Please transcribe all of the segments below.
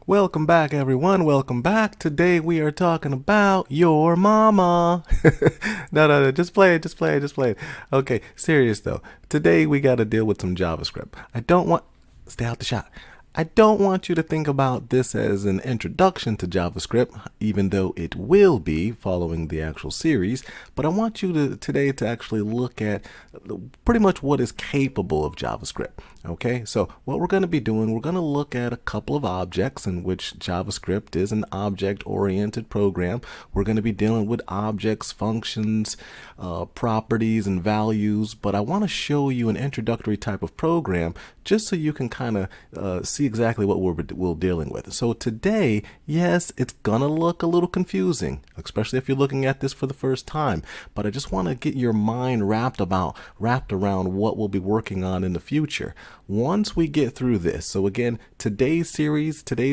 Welcome back, everyone. Welcome back. Today we are talking about your mama. No, just play it, just play it, just play it. Okay, serious though. Today we got to deal with some JavaScript. I don't want, stay out the shot. I don't want you to think about this as an introduction to JavaScript, even though it will be following the actual series, but I want you to today to actually look at pretty much what is capable of JavaScript. Okay, so what we're going to be doing, we're going to look at a couple of objects in which JavaScript is an object-oriented program. We're going to be dealing with objects, functions, properties, and values, but I want to show you an introductory type of program just so you can kind of see exactly what we're dealing with. So today, yes, it's going to look a little confusing, especially if you're looking at this for the first time, but I just want to get your mind wrapped around what we'll be working on in the future. Once we get through this, so again, today's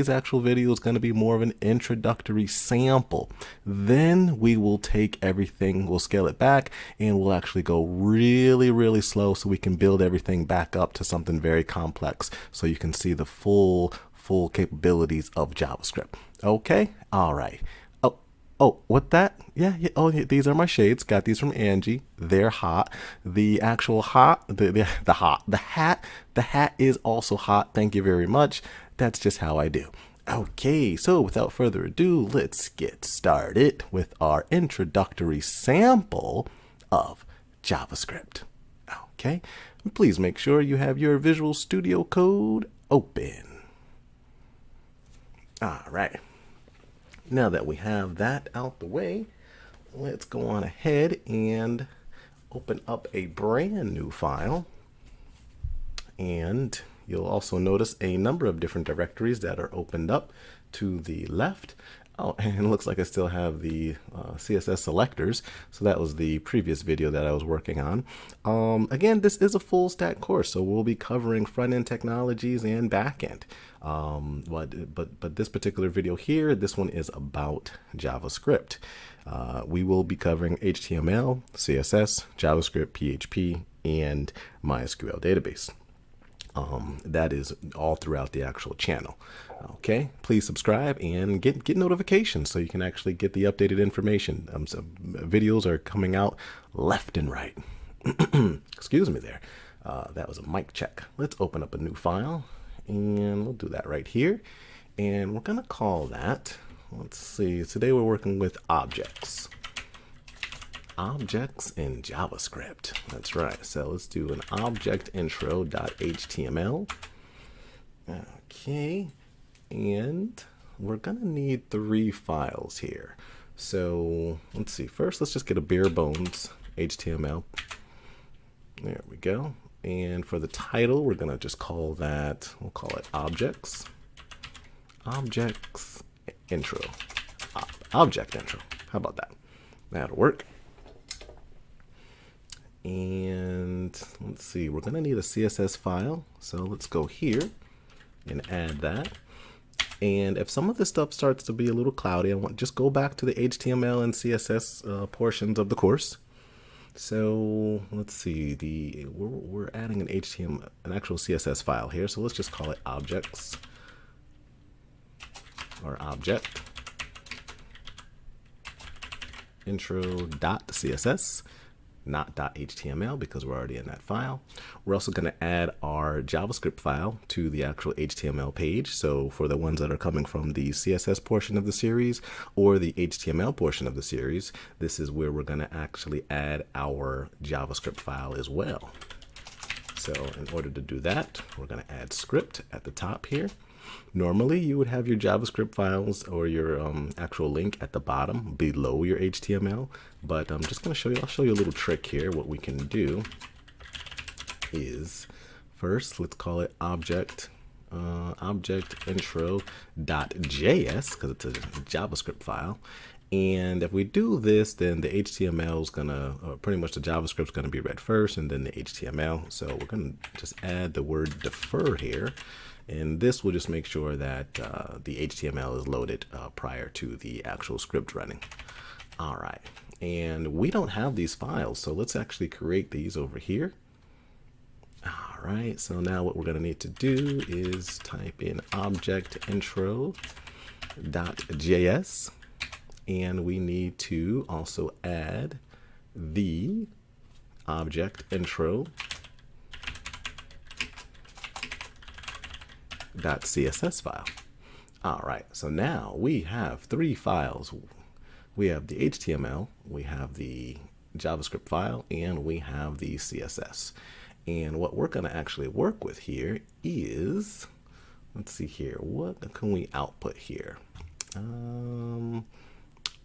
actual video is going to be more of an introductory sample. Then we will take everything, we'll scale it back, and we'll actually go really, really slow so we can build everything back up to something very complex so you can see the full capabilities of JavaScript. Okay? All right. Oh, what that? Yeah. Oh, yeah, these are my shades. Got these from Angie. They're hot. The actual hot, the hat is also hot. Thank you very much. That's just how I do. Okay, so without further ado, let's get started with our introductory sample of JavaScript. Okay, please make sure you have your Visual Studio Code open. All right. Now that we have that out the way, let's go on ahead and open up a brand new file. And you'll also notice a number of different directories that are opened up to the left. Oh, and it looks like I still have the CSS selectors. So that was the previous video that I was working on. Again, this is a full stack course, so we'll be covering front-end technologies and back-end. But this particular video here, this one is about JavaScript. We will be covering HTML, CSS, JavaScript, PHP, and MySQL database. That is all throughout the actual channel. Okay, please subscribe and get notifications so you can actually get the updated information. So videos are coming out left and right. Excuse me there. That was a mic check. Let's open up a new file and we'll do that right here. And we're gonna call that, let's see, today we're working with objects. Objects in JavaScript. That's right. So let's do an object intro.html. Okay. And we're going to need 3 files here. So let's see. First, let's just get a bare bones HTML. There we go. And for the title, we're going to just call that, we'll call it objects. Objects intro. Object intro. How about that? That'll work. And let's see, we're going to need a CSS file. So let's go here and add that. And if some of this stuff starts to be a little cloudy, I want just go back to the HTML and CSS portions of the course. So let's see, we're adding an actual CSS file here. So let's just call it objects or object intro.css. Not .html because we're already in that file. We're also going to add our JavaScript file to the actual HTML page. So for the ones that are coming from the CSS portion of the series or the HTML portion of the series, this is where we're going to actually add our JavaScript file as well. So in order to do that, we're going to add script at the top here. Normally, you would have your JavaScript files or your actual link at the bottom below your HTML, but I'm just going to show you, I'll show you a little trick here. What we can do is first, let's call it object intro.js because it's a JavaScript file. And if we do this, then the HTML is going to, pretty much the JavaScript is going to be read first and then the HTML. So we're going to just add the word defer here. And this will just make sure that the HTML is loaded prior to the actual script running. All right. And we don't have these files, so let's actually create these over here. All right, so now what we're going to need to do is type in object intro.js, and we need to also add the object intro.css file. All right, so now we have three files. We have the HTML, we have the JavaScript file, and we have the CSS. And what we're going to actually work with here is, let's see here, what can we output here?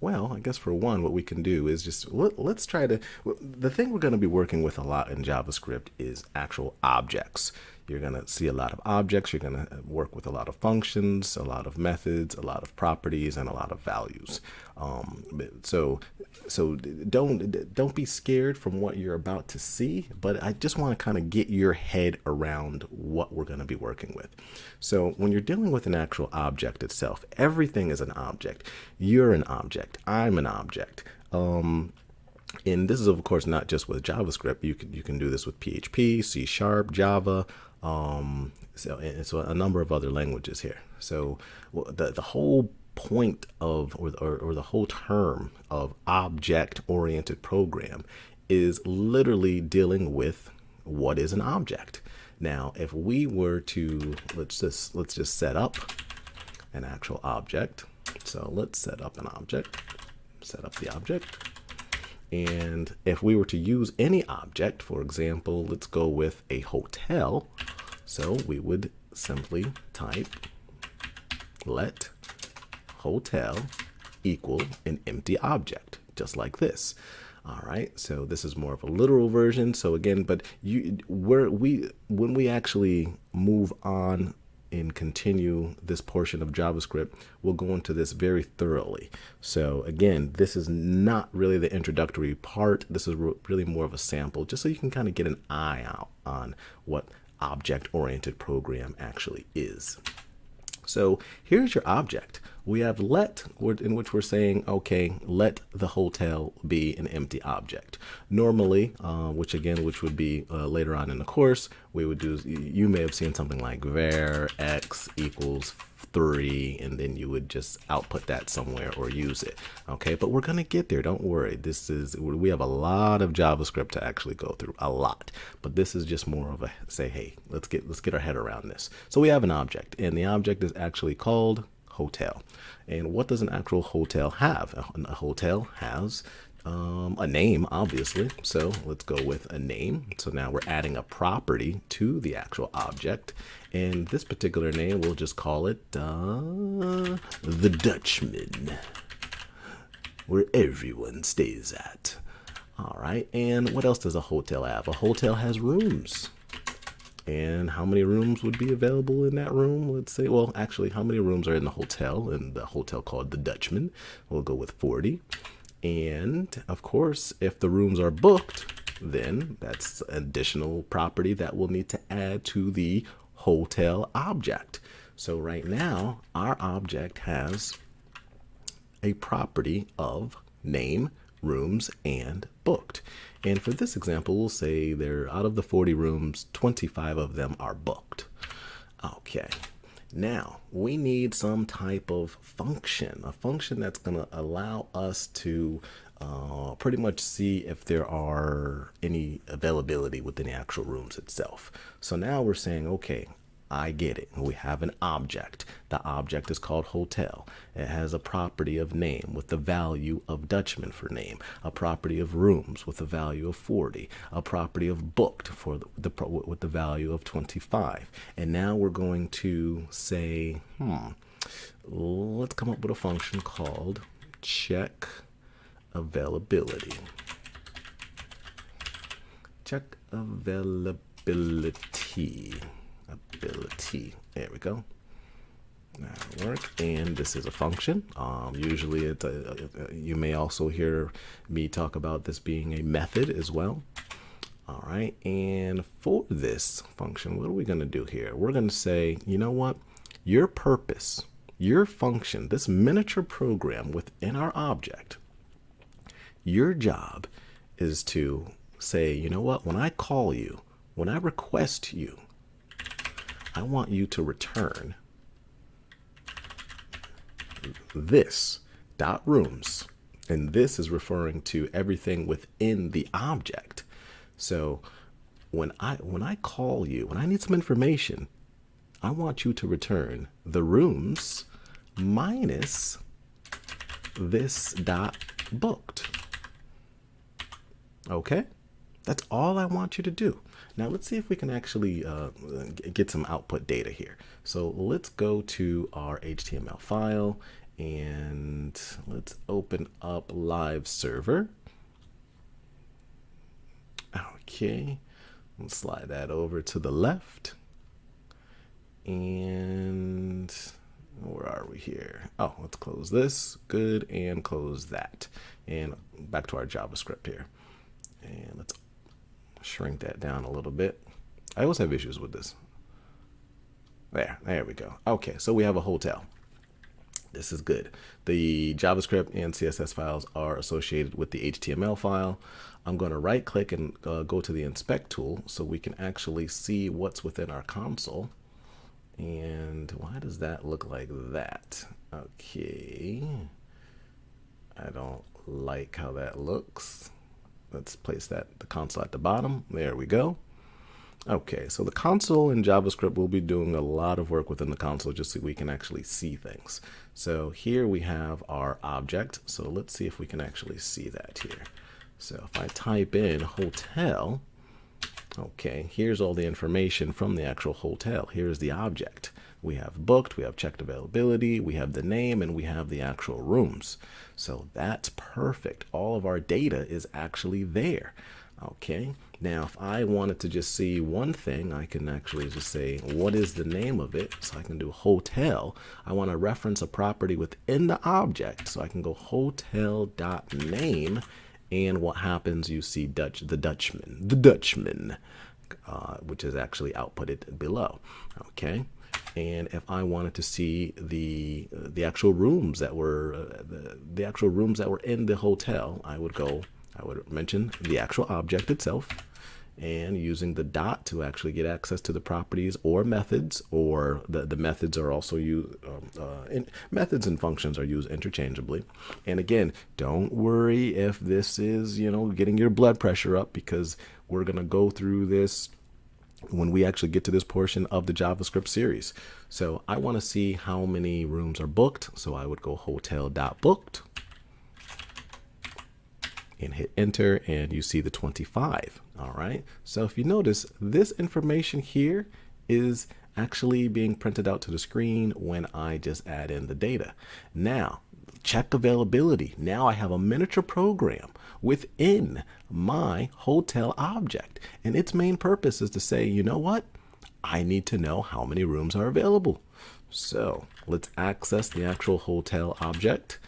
Well, I guess for one, what we can do is just, let's try to, the thing we're going to be working with a lot in JavaScript is actual objects. You're going to see a lot of objects. You're going to work with a lot of functions, a lot of methods, a lot of properties, and a lot of values. So don't be scared from what you're about to see, but I just want to kind of get your head around what we're going to be working with. So when you're dealing with an actual object itself, everything is an object. You're an object. I'm an object. And this is, of course, not just with JavaScript. You can do this with PHP, C#, Java, so a number of other languages here. So the whole point of, or the whole term of object-oriented program is literally dealing with what is an object. Now, if we were to, let's just set up an actual object. So let's set up an object, set up the object. And if we were to use any object, for example, let's go with a hotel. So we would simply type let hotel equal an empty object, just like this. All right, so this is more of a literal version. So again, but when we actually move on and continue this portion of JavaScript, we'll go into this very thoroughly. So again, this is not really the introductory part. This is really more of a sample, just so you can kind of get an eye out on what object-oriented program actually is. So here's your object. We have let, in which we're saying, okay, let the hotel be an empty object. Normally, which would be later on in the course, we would do, you may have seen something like var x equals 3, and then you would just output that somewhere or use it. Okay, but we're gonna get there. Don't worry. We have a lot of JavaScript to actually go through, a lot. But this is just more of a say, hey, let's get our head around this. So we have an object, and the object is actually called hotel. And what does an actual hotel have? A hotel has a name, obviously. So let's go with a name. So now we're adding a property to the actual object. And this particular name, we'll just call it the Dutchman, where everyone stays at. All right. And what else does a hotel have? A hotel has rooms. And how many rooms would be available in that room? Let's say, well, actually, how many rooms are in the hotel? In the hotel called the Dutchman, we'll go with 40. And of course, if the rooms are booked, then that's additional property that we'll need to add to the hotel object. So right now, our object has a property of name, rooms, and booked. And for this example, we'll say there, out of the 40 rooms, 25 of them are booked. Okay. Now, we need some type of function, a function that's going to allow us to pretty much see if there are any availability within the actual rooms itself. So now we're saying, okay, I get it. We have an object. The object is called hotel. It has a property of name with the value of Dutchman for name, a property of rooms with a value of 40, a property of booked for with the value of 25. And now we're going to say, let's come up with a function called check availability. Check availability. There we go. That'll work. And this is a function. Usually you may also hear me talk about this being a method as well. All right. And for this function, what are we going to do here? We're going to say, you know what? Your purpose, your function, this miniature program within our object, your job is to say, you know what? When I call you, when I request you, I want you to return this dot rooms, and this is referring to everything within the object. So when I call you, when I need some information, I want you to return the rooms minus this dot booked. Okay, that's all I want you to do. Now let's see if we can actually get some output data here. So let's go to our HTML file and let's open up live server. Okay, let's slide that over to the left. And where are we here? Oh, let's close this. Good, and close that. And back to our JavaScript here. And let's shrink that down a little bit. I always have issues with this. There we go. Okay, so we have a hotel. This is good. The JavaScript and CSS files are associated with the HTML file. I'm going to right click and go to the inspect tool so we can actually see what's within our console. And why does that look like that? Okay, I don't like how that looks. Let's place the console at the bottom. There we go. Okay, so the console in JavaScript will be doing a lot of work within the console just so we can actually see things. So here we have our object. So let's see if we can actually see that here. So if I type in hotel, okay, here's all the information from the actual hotel. Here's the object. We have booked, we have checked availability, we have the name, and we have the actual rooms. So that's perfect. All of our data is actually there. Okay, now if I wanted to just see one thing, I can actually just say, what is the name of it? So I can do hotel. I want to reference a property within the object. So I can go hotel.name. And what happens, you see the Dutchman, which is actually outputted below. Okay, and if I wanted to see the actual rooms that were the actual rooms that were in the hotel, I would mention the actual object itself, and using the dot to actually get access to the properties or methods, or the methods are also used, methods and functions are used interchangeably. And again, don't worry if this is, getting your blood pressure up, because we're going to go through this when we actually get to this portion of the JavaScript series. So I want to see how many rooms are booked. So I would go hotel.booked and hit enter, and you see the 25. All right, so if you notice, this information here is actually being printed out to the screen when I just add in the data. Now check availability. Now I have a miniature program within my hotel object, and its main purpose is to say, you know what, I need to know how many rooms are available. So let's access the actual hotel object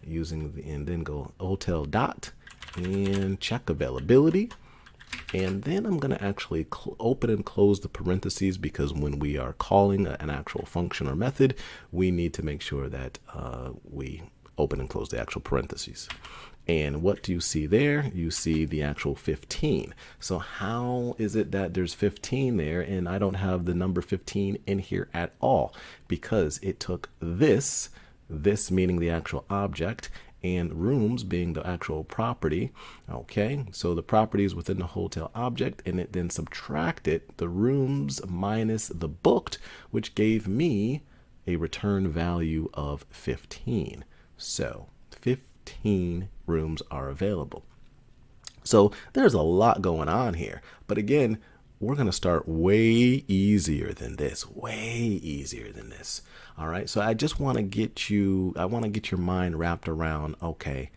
and then go hotel dot and check availability. And then I'm going to actually open and close the parentheses, because when we are calling an actual function or method, we need to make sure that we open and close the actual parentheses. And what do you see there? You see the actual 15. So how is it that there's 15 there and I don't have the number 15 in here at all? Because it took this meaning the actual object, and rooms being the actual property. Okay, so the property is within the hotel object, and it then subtracted the rooms minus the booked, which gave me a return value of 15. So 15 rooms are available. So there's a lot going on here, but again, we're going to start way easier than this, All right. So I just want to get your mind wrapped around, okay,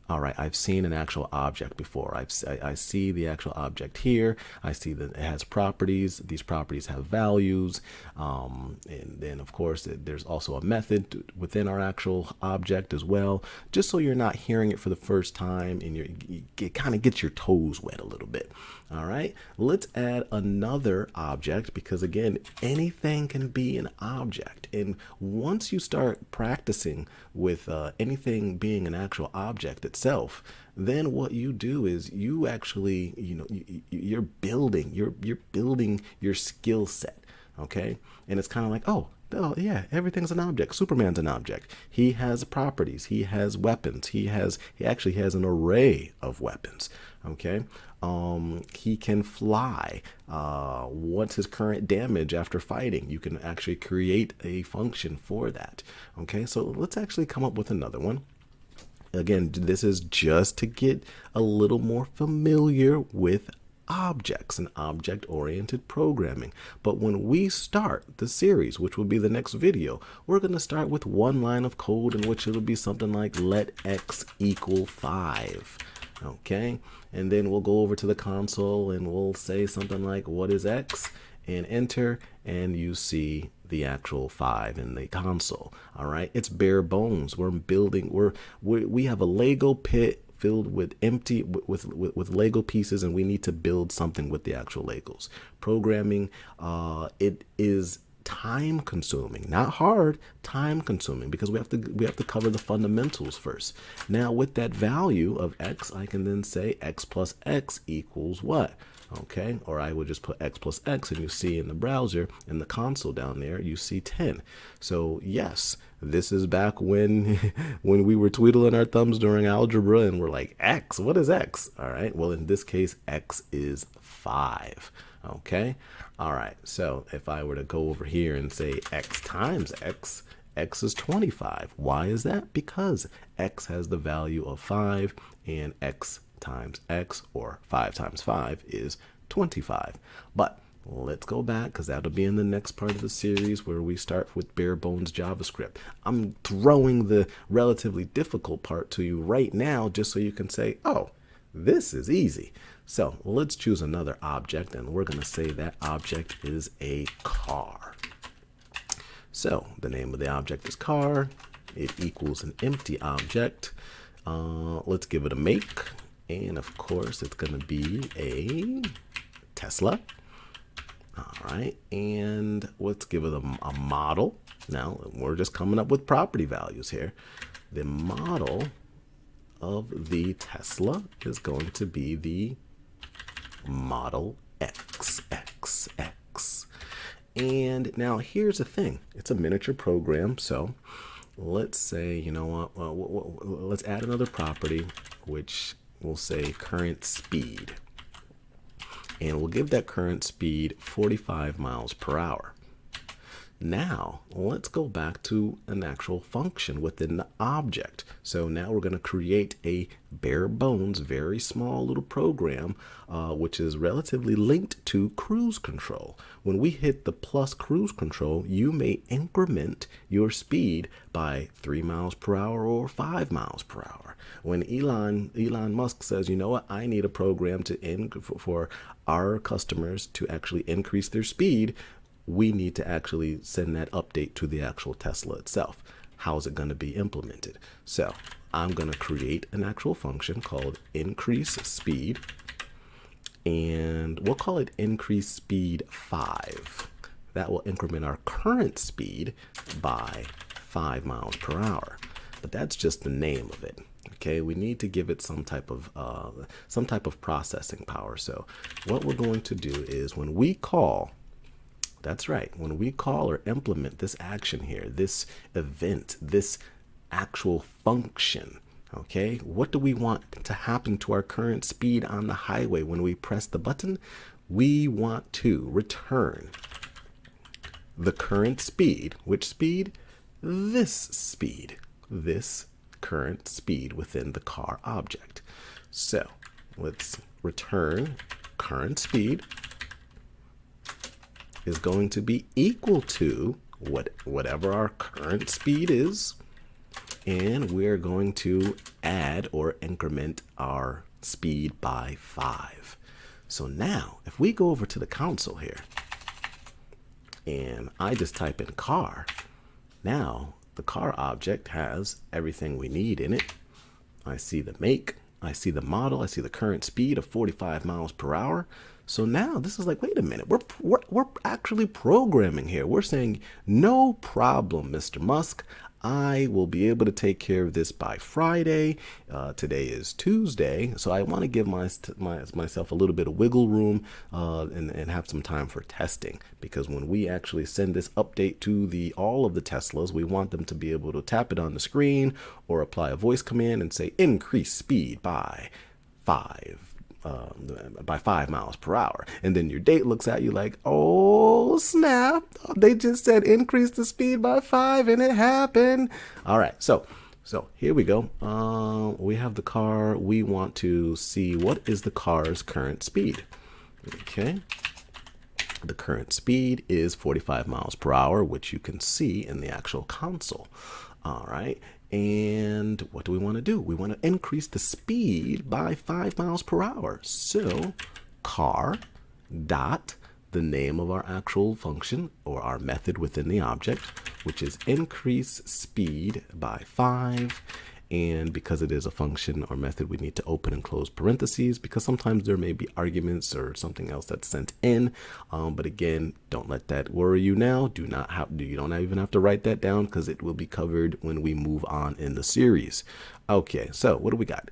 all right, I've seen an actual object before. I see the actual object here. I see that it has properties. These properties have values. And then, of course, there's also a method within our actual object as well, just so you're not hearing it for the first time and it kind of gets your toes wet a little bit. All right, let's add another object, because, again, anything can be an object. object. And once you start practicing with anything being an actual object itself, then what you do is you actually, you're building your skill set. Okay. And it's kind of like, oh yeah, everything's an object. Superman's an object. He has properties. He has weapons. He actually has an array of weapons. Okay. He can fly. What's his current damage after fighting? You can actually create a function for that. Okay. So let's actually come up with another one. Again, this is just to get a little more familiar with objects and object-oriented programming. But when we start the series, which will be the next video, we're going to start with one line of code in which it'll be something like let x equal 5. Okay, and then we'll go over to the console and we'll say something like what is x, and enter, and you see the actual 5 in the console. All right, it's bare bones. We're building, we have a Lego pit filled with empty with Lego pieces, and we need to build something with the actual Legos. Programming, it is time consuming, not hard, time consuming, because we have to cover the fundamentals first. Now with that value of x, I can then say x plus x equals what? Okay, or I would just put x plus x, and you see in the browser, in the console down there, you see 10. So yes, this is back when we were twiddling our thumbs during algebra and we're like, x, what is x? All right, well in this case, x is 5. Okay, all right, so if I were to go over here and say x times x, x is 25. Why is that? Because x has the value of 5, and x times x, or 5 times 5, is 25. But let's go back, because that'll be in the next part of the series where we start with bare bones JavaScript. I'm throwing the relatively difficult part to you right now just so you can say, oh, this is easy. So let's choose another object, and we're going to say that object is a car. So the name of the object is car. It equals an empty object. Let's give it a make. And of course, it's going to be a Tesla. All right. And let's give it a model. Now, we're just coming up with property values here. The model of the Tesla is going to be the Model XXX. And now here's the thing. It's a miniature program. So let's say, you know what, let's add another property, which we'll say current speed, and we'll give that current speed 45 miles per hour. Now let's go back to an actual function within the object. So now we're going to create a bare bones, very small little program, which is relatively linked to cruise control. When we hit the plus cruise control, you may increment your speed by 3 miles per hour or 5 miles per hour. When Elon Musk says, you know what, I need a program for our customers to actually increase their speed, we need to actually send that update to the actual Tesla itself. How is it going to be implemented? So I'm going to create an actual function called increase speed, and we'll call it increase speed 5. That will increment our current speed by 5 miles per hour. But that's just the name of it. Okay, we need to give it some type of processing power. So what we're going to do is when we call, that's right, when we call or implement this action here, this event, this actual function, okay, what do we want to happen to our current speed on the highway when we press the button? We want to return the current speed. Which speed? This speed. This current speed within the car object. So let's return current speed is going to be equal to whatever our current speed is, and we're going to add or increment our speed by 5. So now if we go over to the console here and I just type in car, now the car object has everything we need in it. I see the make, I see the model, I see the current speed of 45 miles per hour. So now this is like, wait a minute, we're actually programming here. We're saying, no problem, Mr. Musk. I will be able to take care of this by Friday. Today is Tuesday, so I want to give myself a little bit of wiggle room and have some time for testing, because when we actually send this update to all of the Teslas, we want them to be able to tap it on the screen or apply a voice command and say increase speed by 5 miles per hour. And then your date looks at you like, oh snap, they just said increase the speed by 5 and it happened. All right, so here we go. We have the car. We want to see what is the car's current speed. Okay, the current speed is 45 miles per hour, which you can see in the actual console. All right, and what do we want to do? We want to increase the speed by 5 miles per hour. So car dot the name of our actual function or our method within the object, which is increase speed by 5. And because it is a function or method, we need to open and close parentheses, because sometimes there may be arguments or something else that's sent in. But again, don't let that worry you now. You don't even have to write that down, because it will be covered when we move on in the series. Okay, so what do we got?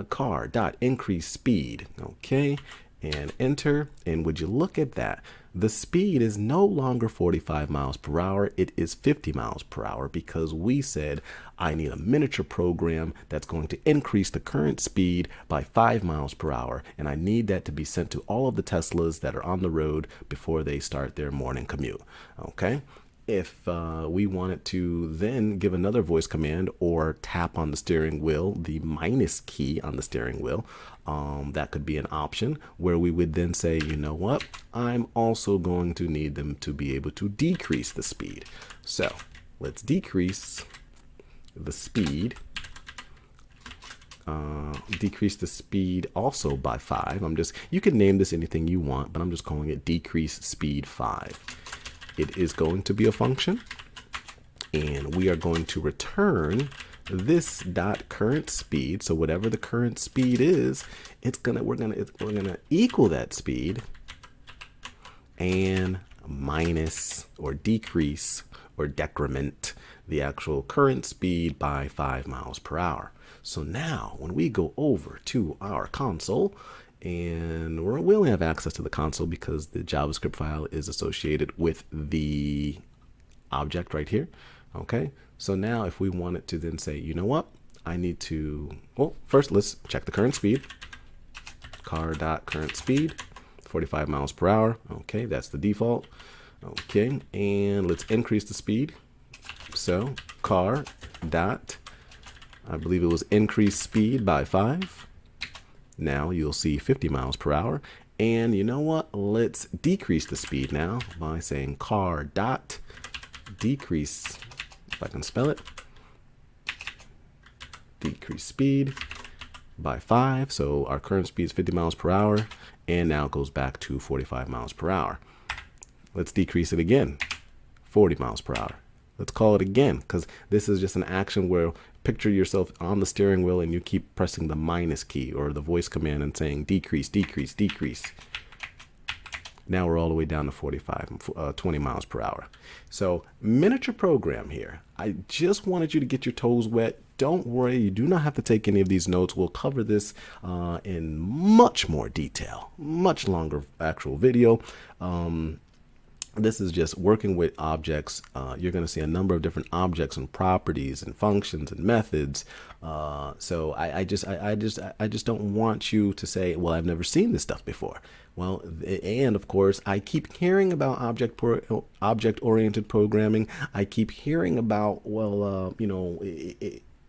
Car dot increase speed. Okay, and enter. And would you look at that? The speed is no longer 45 miles per hour. It is 50 miles per hour, because we said I need a miniature program that's going to increase the current speed by 5 miles per hour. And I need that to be sent to all of the Teslas that are on the road before they start their morning commute. Okay. If we wanted to then give another voice command or tap on the steering wheel, the minus key on the steering wheel, that could be an option where we would then say, you know what, I'm also going to need them to be able to decrease the speed. So let's decrease the speed. Decrease the speed also by 5. You can name this anything you want, but I'm just calling it decrease speed 5. It is going to be a function, and we are going to return this dot current speed. So whatever the current speed is, we're gonna equal that speed and minus or decrease or decrement the actual current speed by 5 miles per hour. So now when we go over to our console, and we only have access to the console because the JavaScript file is associated with the object right here. Okay, so now if we wanted to then say, you know what, I need to, well, first let's check the current speed. Car.current speed, 45 miles per hour. Okay, that's the default. Okay, and let's increase the speed. So car dot, I believe it was increase speed by 5. Now you'll see 50 miles per hour. And you know what? Let's decrease the speed now by saying car dot decrease, if I can spell it, decrease speed by 5. So our current speed is 50 miles per hour, and now it goes back to 45 miles per hour. Let's decrease it again, 40 miles per hour. Let's call it again, because this is just an action where picture yourself on the steering wheel and you keep pressing the minus key or the voice command and saying decrease, decrease, decrease. Now we're all the way down to 20 miles per hour. So miniature program here. I just wanted you to get your toes wet. Don't worry, you do not have to take any of these notes. We'll cover this in much more detail, much longer actual video. This is just working with objects. You're going to see a number of different objects and properties and functions and methods. So I just don't want you to say, well, I've never seen this stuff before. Well, and of course, I keep hearing about object-oriented programming. I keep hearing about, well, you know,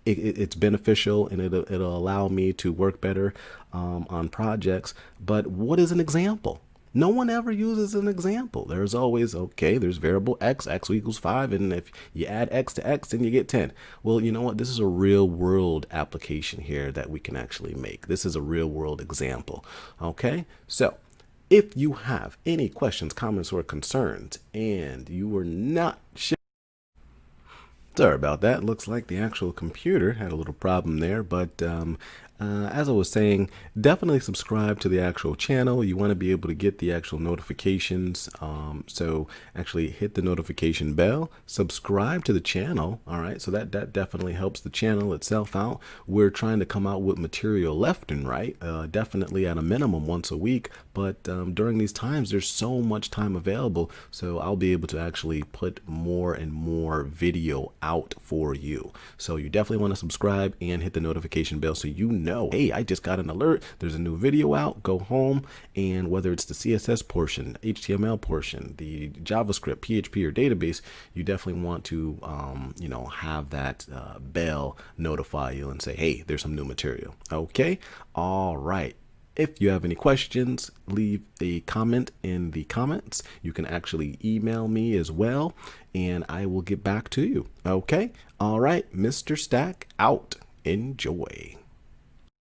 it's beneficial and it'll allow me to work better on projects. But what is an example? No one ever uses an example. There's always, okay, there's variable x equals 5, and if you add x to x, then you get 10. Well, you know what? This is a real world application here that we can actually make. This is a real world example. Okay, so if you have any questions, comments, or concerns, and you were not sure, sorry about that. Looks like the actual computer had a little problem there, but As I was saying, definitely subscribe to the actual channel. You want to be able to get the actual notifications. So actually hit the notification bell, subscribe to the channel. All right. So that definitely helps the channel itself out. We're trying to come out with material left and right, definitely at a minimum once a week. But during these times, there's so much time available. So I'll be able to actually put more and more video out for you. So you definitely want to subscribe and hit the notification bell so you know, hey, I just got an alert. There's a new video out. Go home, and whether it's the CSS portion, HTML portion, the JavaScript, PHP, or database, you definitely want to, have that bell notify you and say, hey, there's some new material. Okay. All right. If you have any questions, leave a comment in the comments. You can actually email me as well, and I will get back to you. Okay? All right, Mr. Stack out. Enjoy.